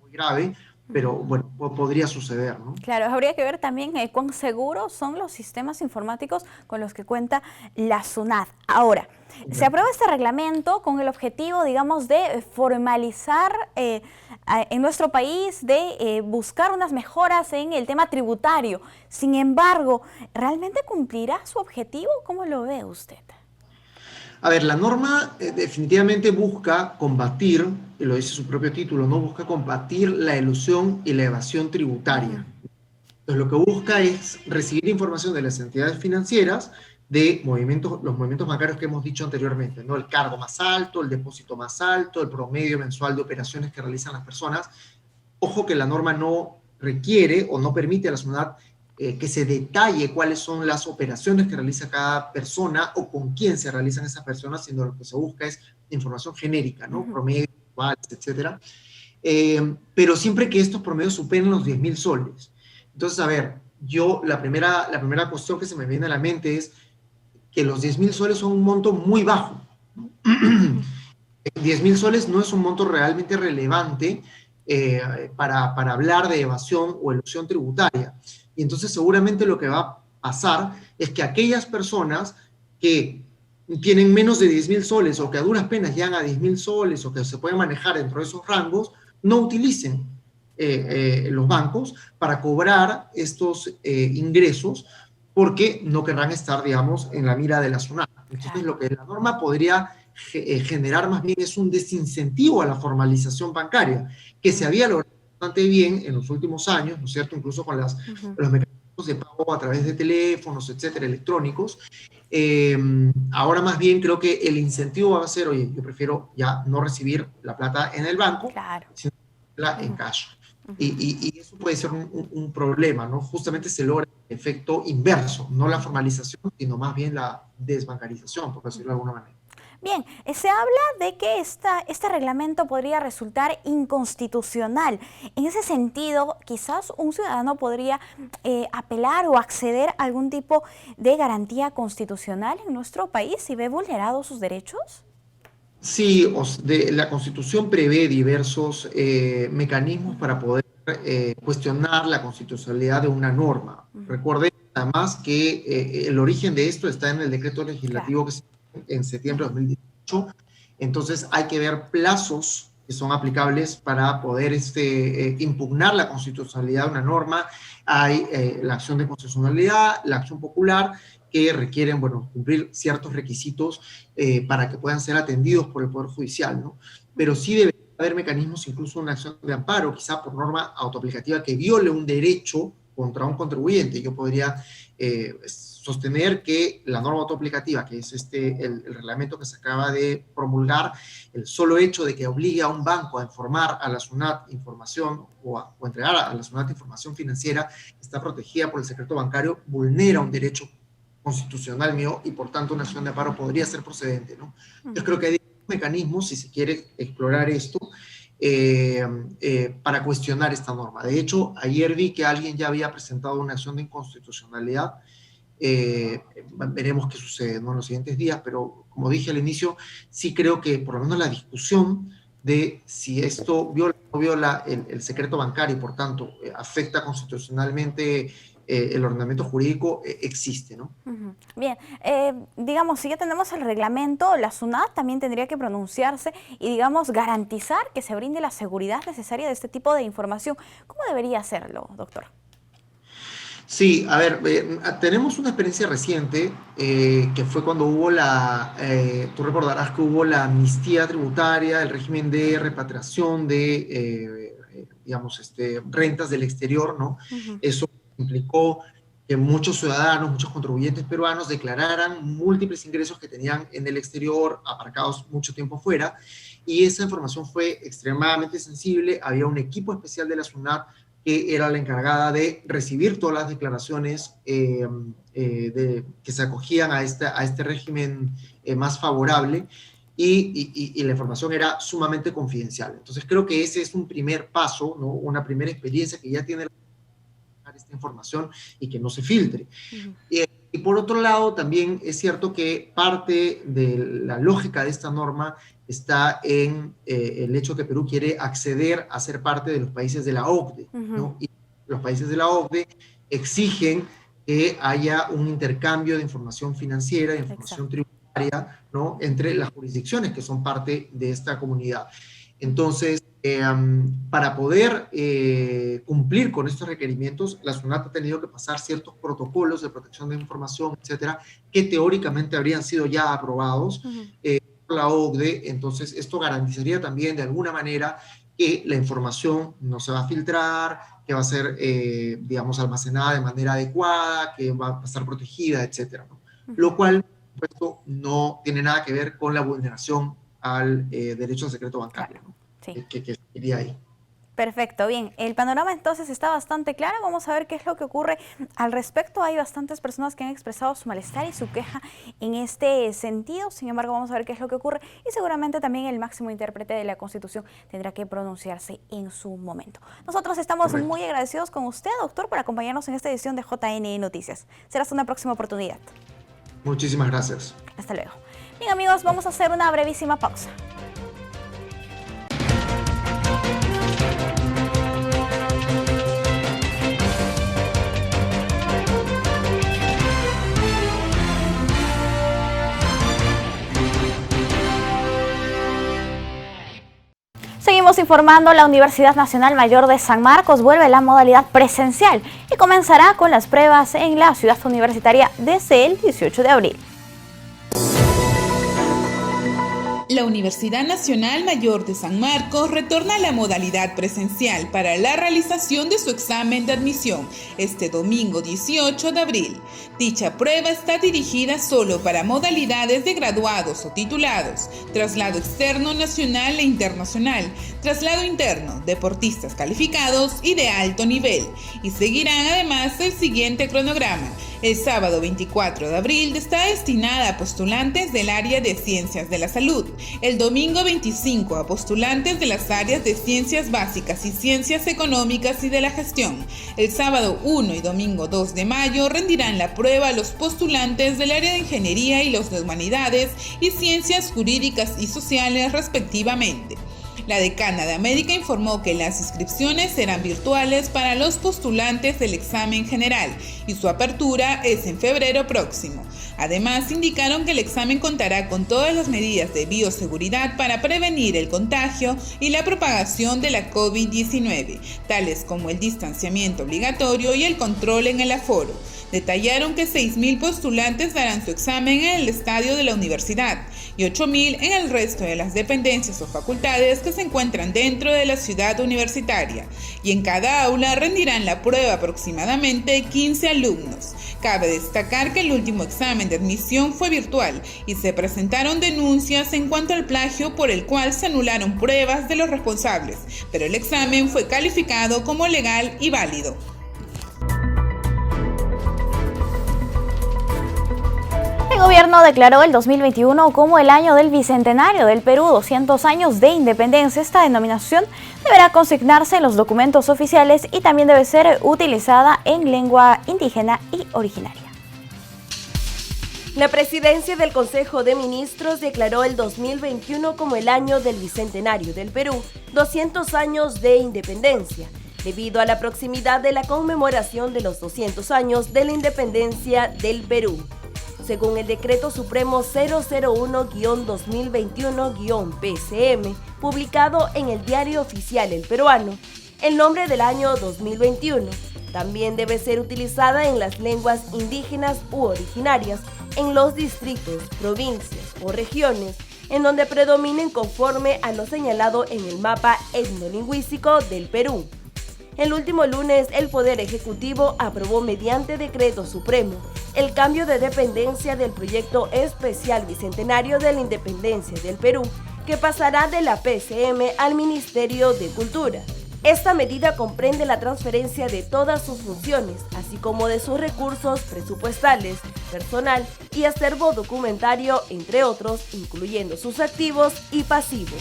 muy grave, pero bueno, podría suceder, ¿no? Claro, habría que ver también cuán seguros son los sistemas informáticos con los que cuenta la SUNAT. Ahora, se aprueba este reglamento con el objetivo, digamos, de formalizar en nuestro país, de buscar unas mejoras en el tema tributario. Sin embargo, ¿realmente cumplirá su objetivo? ¿Cómo lo ve usted? A ver, la norma definitivamente busca combatir, y lo dice su propio título, ¿no? Busca combatir la elusión y la evasión tributaria. Entonces, lo que busca es recibir información de las entidades financieras de los movimientos bancarios que hemos dicho anteriormente, ¿no? El cargo más alto, el depósito más alto, el promedio mensual de operaciones que realizan las personas. Ojo que la norma no requiere o no permite a la SUNAT que se detalle cuáles son las operaciones que realiza cada persona o con quién se realizan esas personas, sino lo que se busca es información genérica, ¿no? Promedio, etcétera. Pero siempre que estos promedios superen los 10.000 soles. Entonces, a ver, la primera cuestión que se me viene a la mente es que los 10.000 soles son un monto muy bajo. 10.000 soles no es un monto realmente relevante para hablar de evasión o elusión tributaria. Y entonces seguramente lo que va a pasar es que aquellas personas que tienen menos de 10.000 soles o que a duras penas llegan a 10.000 soles o que se pueden manejar dentro de esos rangos, no utilicen los bancos para cobrar estos ingresos porque no querrán estar, digamos, en la mira de la SUNAT. Entonces lo que la norma podría generar más bien es un desincentivo a la formalización bancaria, que se había logrado bastante bien en los últimos años, ¿no es cierto? Incluso con los mecanismos de pago a través de teléfonos, etcétera, electrónicos. Ahora más bien creo que el incentivo va a ser, oye, yo prefiero ya no recibir la plata en el banco, sino en cash. Y eso puede ser un problema, ¿no? Justamente se logra el efecto inverso, no la formalización, sino más bien la desbancarización, por decirlo de alguna manera. Bien, se habla de que este reglamento podría resultar inconstitucional. En ese sentido, quizás un ciudadano podría apelar o acceder a algún tipo de garantía constitucional en nuestro país si ve vulnerados sus derechos. Sí, la Constitución prevé diversos mecanismos para poder cuestionar la constitucionalidad de una norma. Recuerden además que el origen de esto está en el decreto legislativo que se en septiembre de 2018, entonces hay que ver plazos que son aplicables para poder impugnar la constitucionalidad de una norma. Hay la acción de constitucionalidad, la acción popular, que requieren, bueno, cumplir ciertos requisitos para que puedan ser atendidos por el Poder Judicial, ¿no? Pero sí debe haber mecanismos, incluso una acción de amparo, quizá por norma autoaplicativa que viole un derecho contra un contribuyente. Yo podría sostener que la norma autoaplicativa, que es el reglamento que se acaba de promulgar, el solo hecho de que obligue a un banco a informar a la SUNAT información o entregar a la SUNAT información financiera, está protegida por el secreto bancario, vulnera un derecho constitucional mío y por tanto una acción de amparo podría ser procedente, ¿no? Yo creo que hay mecanismos, si se quiere explorar esto, para cuestionar esta norma. De hecho, ayer vi que alguien ya había presentado una acción de inconstitucionalidad. Veremos qué sucede, ¿no?, en los siguientes días, pero como dije al inicio, sí creo que por lo menos la discusión de si esto viola o no viola el secreto bancario y por tanto afecta constitucionalmente el ordenamiento jurídico existe, ¿no? Bien, digamos, si ya tenemos el reglamento, la SUNAT también tendría que pronunciarse y, digamos, garantizar que se brinde la seguridad necesaria de este tipo de información. ¿Cómo debería hacerlo, doctor? Sí, a ver, tenemos una experiencia reciente que fue cuando hubo tú recordarás que hubo la amnistía tributaria, el régimen de repatriación de, rentas del exterior, ¿no? Eso implicó que muchos ciudadanos, muchos contribuyentes peruanos declararan múltiples ingresos que tenían en el exterior, aparcados mucho tiempo fuera, y esa información fue extremadamente sensible. Había un equipo especial de la SUNAT que era la encargada de recibir todas las declaraciones que se acogían a este régimen más favorable, y la información era sumamente confidencial. Entonces creo que ese es un primer paso, ¿no? Una primera experiencia que ya tiene esta información y que no se filtre. Y por otro lado, también es cierto que parte de la lógica de esta norma está en el hecho que Perú quiere acceder a ser parte de los países de la OCDE, ¿no? Y los países de la OCDE exigen que haya un intercambio de información financiera, de información tributaria, ¿no?, entre las jurisdicciones que son parte de esta comunidad. Entonces, para poder cumplir con estos requerimientos, la SUNAT ha tenido que pasar ciertos protocolos de protección de información, etcétera, que teóricamente habrían sido ya aprobados por la OCDE. Entonces, esto garantizaría también de alguna manera que la información no se va a filtrar, que va a ser, almacenada de manera adecuada, que va a estar protegida, etcétera, ¿no? lo cual, por supuesto, no tiene nada que ver con la vulneración al derecho al secreto bancario, ¿no? Sí. Que iría ahí. Perfecto, bien. El panorama entonces está bastante claro. Vamos a ver qué es lo que ocurre al respecto. Hay bastantes personas que han expresado su malestar y su queja en este sentido. Sin embargo, vamos a ver qué es lo que ocurre y seguramente también el máximo intérprete de la Constitución tendrá que pronunciarse en su momento. Nosotros estamos muy agradecidos con usted, doctor, por acompañarnos en esta edición de JNE Noticias. Será hasta una próxima oportunidad. Muchísimas gracias. Hasta luego. Bien, amigos, vamos a hacer una brevísima pausa. Seguimos informando, la Universidad Nacional Mayor de San Marcos vuelve a la modalidad presencial y comenzará con las pruebas en la ciudad universitaria desde el 18 de abril. La Universidad Nacional Mayor de San Marcos retorna a la modalidad presencial para la realización de su examen de admisión este domingo 18 de abril. Dicha prueba está dirigida solo para modalidades de graduados o titulados, traslado externo nacional e internacional, traslado interno, deportistas calificados y de alto nivel, y seguirán además el siguiente cronograma. El sábado 24 de abril está destinada a postulantes del área de Ciencias de la Salud. El domingo 25 a postulantes de las áreas de Ciencias Básicas y Ciencias Económicas y de la Gestión. El sábado 1 y domingo 2 de mayo rendirán la prueba a los postulantes del área de Ingeniería y los de Humanidades y Ciencias Jurídicas y Sociales respectivamente. La decana de América informó que las inscripciones serán virtuales para los postulantes del examen general y su apertura es en febrero próximo. Además, indicaron que el examen contará con todas las medidas de bioseguridad para prevenir el contagio y la propagación de la COVID-19, tales como el distanciamiento obligatorio y el control en el aforo. Detallaron que 6.000 postulantes darán su examen en el estadio de la universidad y 8.000 en el resto de las dependencias o facultades que se encuentran dentro de la ciudad universitaria, y en cada aula rendirán la prueba aproximadamente 15 alumnos. Cabe destacar que el último examen de admisión fue virtual y se presentaron denuncias en cuanto al plagio por el cual se anularon pruebas de los responsables, pero el examen fue calificado como legal y válido. El gobierno declaró el 2021 como el año del Bicentenario del Perú, 200 años de independencia. Esta denominación deberá consignarse en los documentos oficiales y también debe ser utilizada en lengua indígena y originaria. La presidencia del Consejo de Ministros declaró el 2021 como el año del Bicentenario del Perú, 200 años de independencia, debido a la proximidad de la conmemoración de los 200 años de la independencia del Perú. Según el Decreto Supremo 001-2021-PCM, publicado en el Diario Oficial El Peruano, el nombre del año 2021 también debe ser utilizada en las lenguas indígenas u originarias en los distritos, provincias o regiones en donde predominen conforme a lo señalado en el mapa etnolingüístico del Perú. El último lunes, el Poder Ejecutivo aprobó mediante Decreto Supremo el cambio de dependencia del Proyecto Especial Bicentenario de la Independencia del Perú, que pasará de la PCM al Ministerio de Cultura. Esta medida comprende la transferencia de todas sus funciones, así como de sus recursos presupuestales, personal y acervo documentario, entre otros, incluyendo sus activos y pasivos.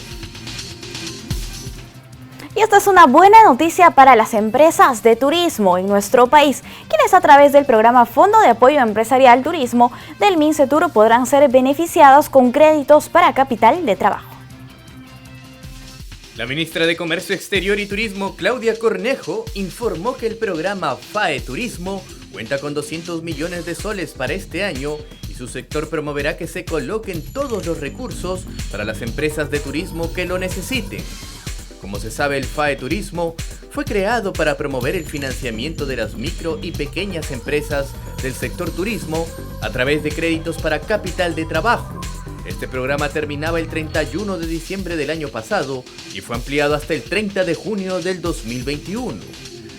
Y esta es una buena noticia para las empresas de turismo en nuestro país, quienes a través del programa Fondo de Apoyo Empresarial Turismo del MINCETUR podrán ser beneficiados con créditos para capital de trabajo. La ministra de Comercio Exterior y Turismo, Claudia Cornejo, informó que el programa FAE Turismo cuenta con 200 millones de soles para este año y su sector promoverá que se coloquen todos los recursos para las empresas de turismo que lo necesiten. Como se sabe, el FAE Turismo fue creado para promover el financiamiento de las micro y pequeñas empresas del sector turismo a través de créditos para capital de trabajo. Este programa terminaba el 31 de diciembre del año pasado y fue ampliado hasta el 30 de junio del 2021.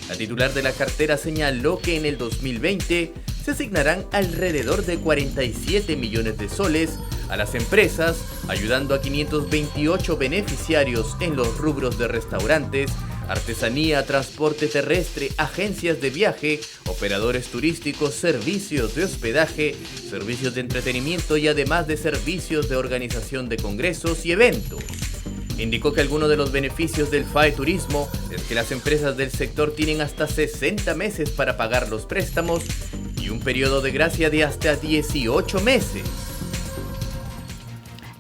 La titular de la cartera señaló que en el 2020 se asignarán alrededor de 47 millones de soles a las empresas, ayudando a 528 beneficiarios en los rubros de restaurantes, artesanía, transporte terrestre, agencias de viaje, operadores turísticos, servicios de hospedaje, servicios de entretenimiento y además de servicios de organización de congresos y eventos. Indicó que algunos de los beneficios del FAE Turismo es que las empresas del sector tienen hasta 60 meses para pagar los préstamos y un periodo de gracia de hasta 18 meses.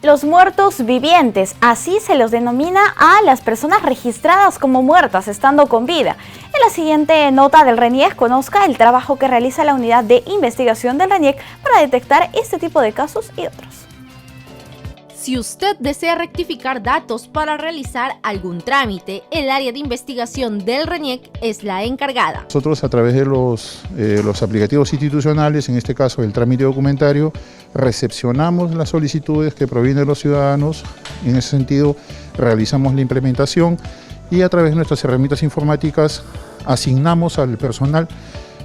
Los muertos vivientes, así se los denomina a las personas registradas como muertas estando con vida. En la siguiente nota del RENIEC conozca el trabajo que realiza la unidad de investigación del RENIEC para detectar este tipo de casos y otros. Si usted desea rectificar datos para realizar algún trámite, el área de investigación del RENIEC es la encargada. Nosotros a través de los aplicativos institucionales, en este caso el trámite documentario, recepcionamos las solicitudes que provienen de los ciudadanos. En ese sentido realizamos la implementación y a través de nuestras herramientas informáticas asignamos al personal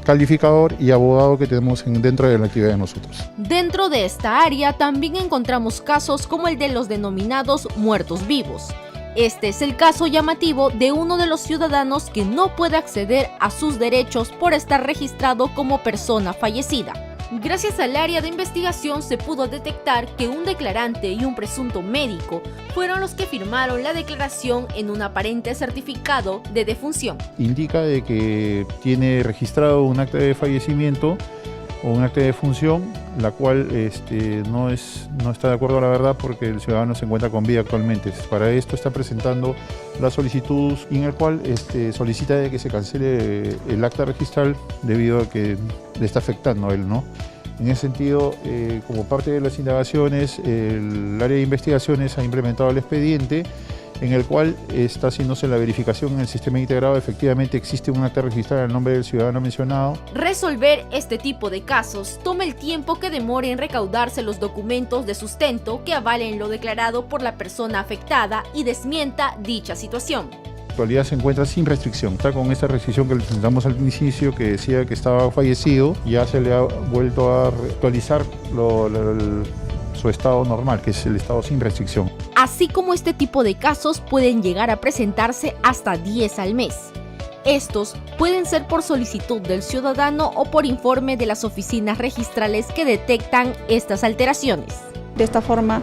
calificador y abogado que tenemos dentro de la actividad de nosotros. Dentro de esta área también encontramos casos como el de los denominados muertos vivos. Este es el caso llamativo de uno de los ciudadanos que no puede acceder a sus derechos por estar registrado como persona fallecida. Gracias al área de investigación se pudo detectar que un declarante y un presunto médico fueron los que firmaron la declaración en un aparente certificado de defunción. Indica de que tiene registrado un acta de fallecimiento o un acta de defunción, la cual no está de acuerdo a la verdad porque el ciudadano se encuentra con vida actualmente. Para esto está presentando la solicitud en el cual solicita de que se cancele el acta registral debido a que le está afectando a él, ¿no? En ese sentido, como parte de las indagaciones, el área de investigaciones ha implementado el expediente en el cual está haciéndose la verificación en el sistema integrado. Efectivamente existe un acta registrada en nombre del ciudadano mencionado. Resolver este tipo de casos toma el tiempo que demore en recaudarse los documentos de sustento que avalen lo declarado por la persona afectada y desmienta dicha situación. En la actualidad se encuentra sin restricción, está con esta restricción que le presentamos al inicio que decía que estaba fallecido, ya se le ha vuelto a actualizar su estado normal, que es el estado sin restricción. Así como este tipo de casos pueden llegar a presentarse hasta 10 al mes. Estos pueden ser por solicitud del ciudadano o por informe de las oficinas registrales que detectan estas alteraciones. De esta forma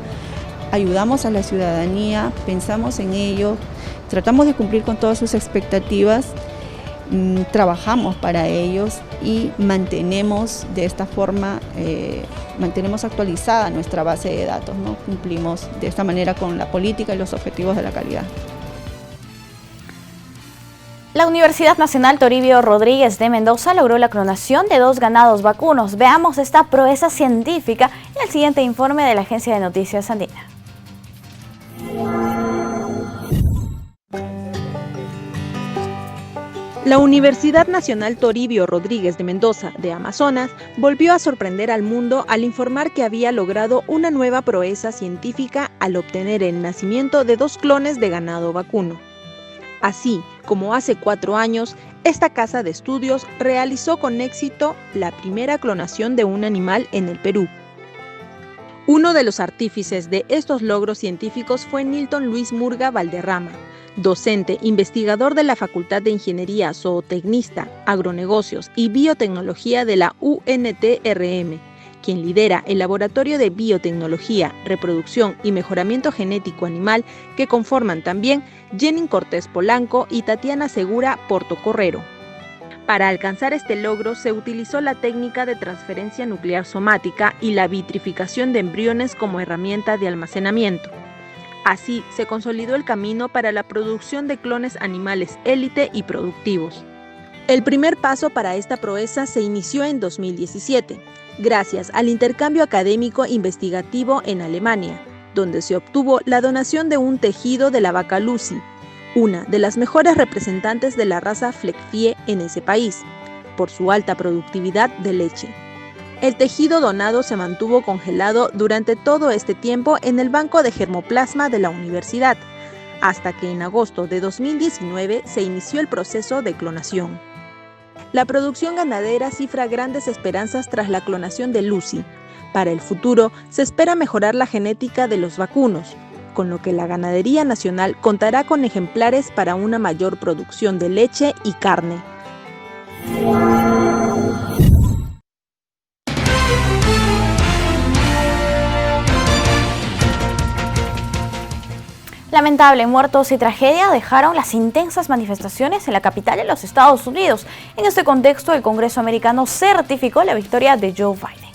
ayudamos a la ciudadanía, pensamos en ello, tratamos de cumplir con todas sus expectativas, trabajamos para ellos y mantenemos de esta forma, mantenemos actualizada nuestra base de datos, ¿no? Cumplimos de esta manera con la política y los objetivos de la calidad. La Universidad Nacional Toribio Rodríguez de Mendoza logró la clonación de 2 ganados vacunos. Veamos esta proeza científica en el siguiente informe de la Agencia de Noticias Andina. La Universidad Nacional Toribio Rodríguez de Mendoza, de Amazonas, volvió a sorprender al mundo al informar que había logrado una nueva proeza científica al obtener el nacimiento de 2 clones de ganado vacuno. Así como hace 4 años, esta casa de estudios realizó con éxito la primera clonación de un animal en el Perú. Uno de los artífices de estos logros científicos fue Nilton Luis Murga Valderrama, docente investigador de la Facultad de Ingeniería, Zootecnista, Agronegocios y Biotecnología de la UNTRM, quien lidera el Laboratorio de Biotecnología, Reproducción y Mejoramiento Genético Animal que conforman también Jenin Cortés Polanco y Tatiana Segura Portocorrero. Para alcanzar este logro se utilizó la técnica de transferencia nuclear somática y la vitrificación de embriones como herramienta de almacenamiento. Así se consolidó el camino para la producción de clones animales élite y productivos. El primer paso para esta proeza se inició en 2017, gracias al intercambio académico investigativo en Alemania, donde se obtuvo la donación de un tejido de la vaca Lucy, una de las mejores representantes de la raza Fleckvieh en ese país, por su alta productividad de leche. El tejido donado se mantuvo congelado durante todo este tiempo en el banco de germoplasma de la universidad, hasta que en agosto de 2019 se inició el proceso de clonación. la producción ganadera cifra grandes esperanzas tras la clonación de Lucy. Para el futuro, se espera mejorar la genética de los vacunos, con lo que la ganadería nacional contará con ejemplares para una mayor producción de leche y carne. Lamentable, muertos y tragedia dejaron las intensas manifestaciones en la capital de los Estados Unidos. En este contexto, el Congreso americano certificó la victoria de Joe Biden.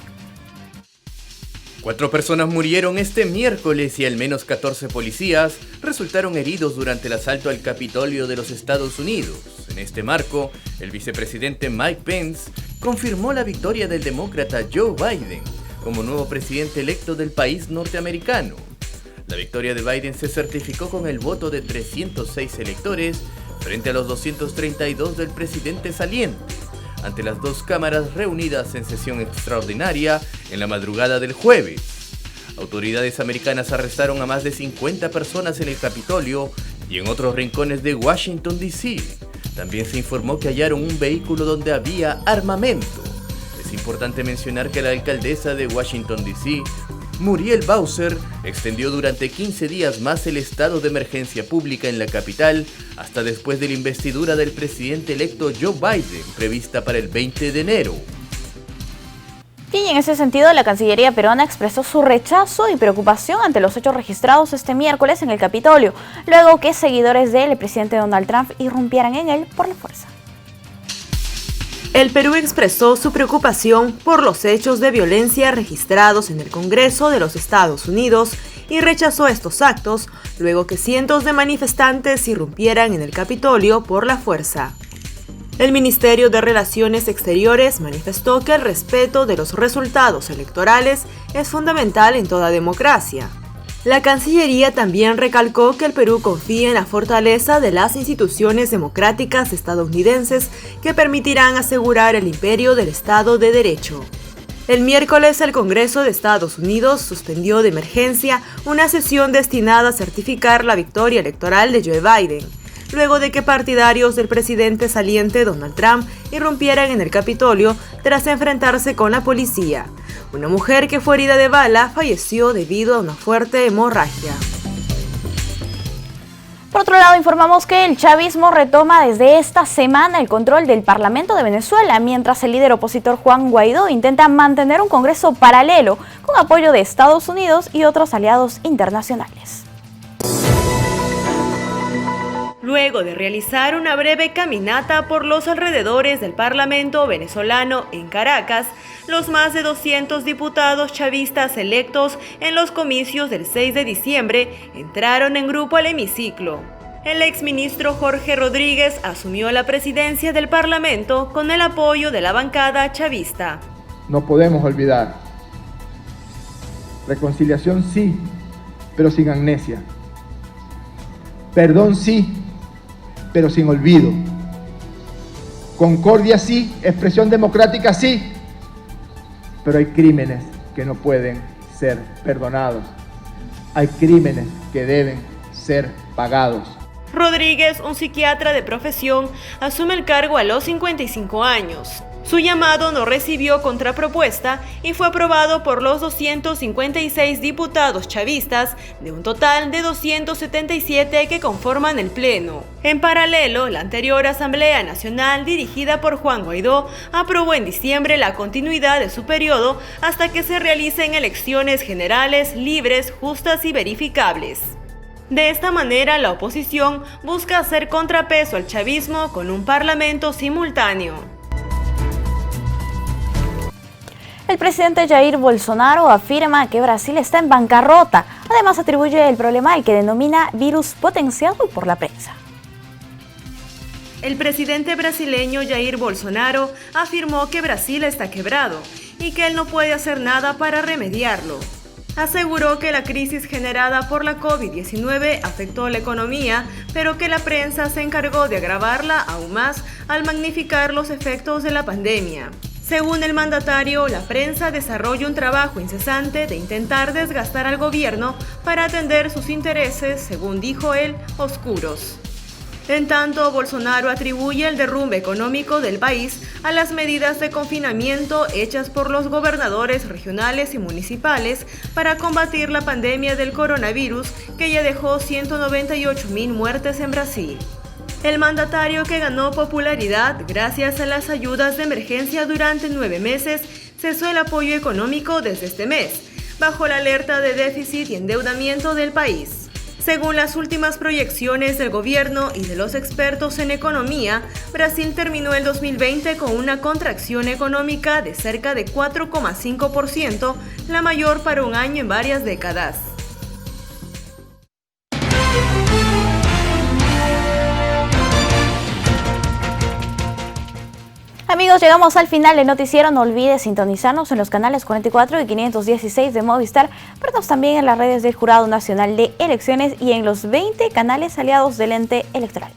4 personas murieron este miércoles y al menos 14 policías resultaron heridos durante el asalto al Capitolio de los Estados Unidos. En este marco, el vicepresidente Mike Pence confirmó la victoria del demócrata Joe Biden como nuevo presidente electo del país norteamericano. La victoria de Biden se certificó con el voto de 306 electores frente a los 232 del presidente saliente, ante las 2 cámaras reunidas en sesión extraordinaria en la madrugada del jueves. Autoridades americanas arrestaron a más de 50 personas en el Capitolio y en otros rincones de Washington, D.C. También se informó que hallaron un vehículo donde había armamento. Es importante mencionar que la alcaldesa de Washington, D.C., Muriel Bowser, extendió durante 15 días más el estado de emergencia pública en la capital hasta después de la investidura del presidente electo Joe Biden, prevista para el 20 de enero. Y en ese sentido, la Cancillería peruana expresó su rechazo y preocupación ante los hechos registrados este miércoles en el Capitolio, luego que seguidores del presidente Donald Trump irrumpieran en él por la fuerza. El Perú expresó su preocupación por los hechos de violencia registrados en el Congreso de los Estados Unidos y rechazó estos actos luego que cientos de manifestantes irrumpieran en el Capitolio por la fuerza. El Ministerio de Relaciones Exteriores manifestó que el respeto de los resultados electorales es fundamental en toda democracia. La Cancillería también recalcó que el Perú confía en la fortaleza de las instituciones democráticas estadounidenses que permitirán asegurar el imperio del Estado de Derecho. El miércoles, el Congreso de Estados Unidos suspendió de emergencia una sesión destinada a certificar la victoria electoral de Joe Biden, luego de que partidarios del presidente saliente Donald Trump irrumpieran en el Capitolio tras enfrentarse con la policía. Una mujer que fue herida de bala falleció debido a una fuerte hemorragia. Por otro lado, informamos que el chavismo retoma desde esta semana el control del Parlamento de Venezuela, mientras el líder opositor Juan Guaidó intenta mantener un Congreso paralelo con apoyo de Estados Unidos y otros aliados internacionales. Luego de realizar una breve caminata por los alrededores del Parlamento venezolano en Caracas, los más de 200 diputados chavistas electos en los comicios del 6 de diciembre entraron en grupo al hemiciclo. El exministro Jorge Rodríguez asumió la presidencia del Parlamento con el apoyo de la bancada chavista. No podemos olvidar. Reconciliación sí, pero sin amnesia. Perdón sí, pero sin olvido. Concordia sí, expresión democrática sí, pero hay crímenes que no pueden ser perdonados. Hay crímenes que deben ser pagados. Rodríguez, un psiquiatra de profesión, asume el cargo a los 55 años. Su llamado no recibió contrapropuesta y fue aprobado por los 256 diputados chavistas de un total de 277 que conforman el Pleno. En paralelo, la anterior Asamblea Nacional, dirigida por Juan Guaidó, aprobó en diciembre la continuidad de su periodo hasta que se realicen elecciones generales libres, justas y verificables. De esta manera, la oposición busca hacer contrapeso al chavismo con un parlamento simultáneo. El presidente Jair Bolsonaro afirma que Brasil está en bancarrota. Además, atribuye el problema al que denomina virus potenciado por la prensa. El presidente brasileño Jair Bolsonaro afirmó que Brasil está quebrado y que él no puede hacer nada para remediarlo. Aseguró que la crisis generada por la COVID-19 afectó la economía, pero que la prensa se encargó de agravarla aún más al magnificar los efectos de la pandemia. Según el mandatario, la prensa desarrolla un trabajo incesante de intentar desgastar al gobierno para atender sus intereses, según dijo él, oscuros. En tanto, Bolsonaro atribuye el derrumbe económico del país a las medidas de confinamiento hechas por los gobernadores regionales y municipales para combatir la pandemia del coronavirus, que ya dejó 198.000 muertes en Brasil. El mandatario, que ganó popularidad gracias a las ayudas de emergencia durante 9 meses, cesó el apoyo económico desde este mes, bajo la alerta de déficit y endeudamiento del país. Según las últimas proyecciones del gobierno y de los expertos en economía, Brasil terminó el 2020 con una contracción económica de cerca de 4,5%, la mayor para un año en varias décadas. Amigos, llegamos al final del noticiero. No olvides sintonizarnos en los canales 44 y 516 de Movistar, pero también en las redes del Jurado Nacional de Elecciones y en los 20 canales aliados del ente electoral.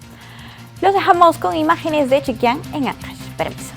Los dejamos con imágenes de Chiquián en Ancash. Permiso.